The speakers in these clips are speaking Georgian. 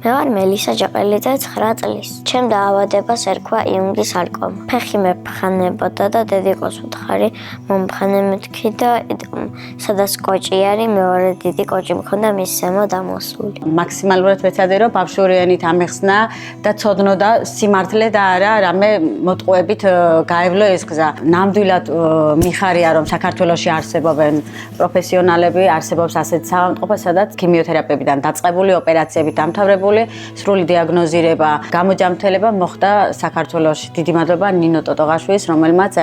მე ვარ მელისა ჯაყელიძე 9 წლის. ჩემ დაავადებას ერქვა იუნგის სარკომა. ფეხი მეფხანებოდა და დედიკოს უთხარი მომფხანე მეთქი და სადაც კოჭი არის, მეორე დიდი კოჭი მქონდა მის ზემოთ ამოსული. მაქსიმალურად ვეცადე რომ ბავშვურიანით ამეხსნა და ცოდნოდა სიმართლე და არა რამე მოტყუებით გაევლო ეს გზა. ნამდვილად მიხარია რომ საქართველოში არსებობენ პროფესიონალები, არსებობს ასეთ საავადმყოფო, სადაც ქიმიოთერაპიებიდან დაწყებული, ოპერაციებით დამთავრებული, სრული დიაგნოზირება, გამოჯამრთელება მოხდა საქართველოში. დიდი მადლობა ნინო ტოტოღაშვილის, რომელმაც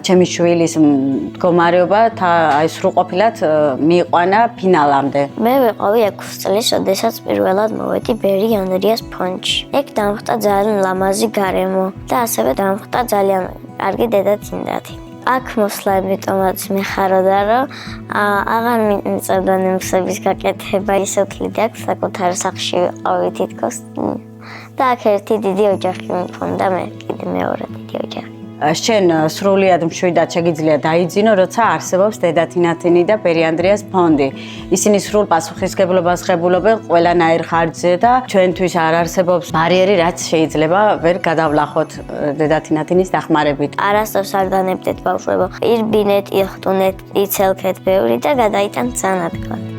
ჩემი შვილის მდგომარეობა აი სრულყოფილად მიიყვანა ფინალამდე. მე ვიყავი 6 წლის, როდესაც პირველად მოვედი ბერი ანრიას ფონდში. ეგ დამხტა ძალიან ლამაზი გარემო და ასევე დამხტა ძალიან კარგი დედა-წინდადი. აქ მოსვლა ამიტომაც მეხაროდა, რომ აღარ მიწევდა ნემსების გაკეთება, ისე თლილი აქვს საკუთარ სახლში ვიყავი თითქოს და აქ ერთი დიდი ოჯახი მქონდა, მე კიდე მეორე დიდი ოჯახი. შენ სრულიად მშვიდად შეგიძლია დაიძინო, როცა არსებობს დედა-თინათინი და ბერი ანდრიას ფონდი. ისინი სრულ პასუხისმგებლობას ღებულობენ ყველანაირ ხარჯზე და ჩვენთვის არ არსებობს ბარიერი, რაც შეიძლება ვერ გადავლახოთ დედა-თინათინის დახმარებით. არასდროს არ განებდეთ ბავშვებო, ირბინეთ, იხტუნეთ, იცელქეთ ბევრი და გადაიტანთ სანადგრად.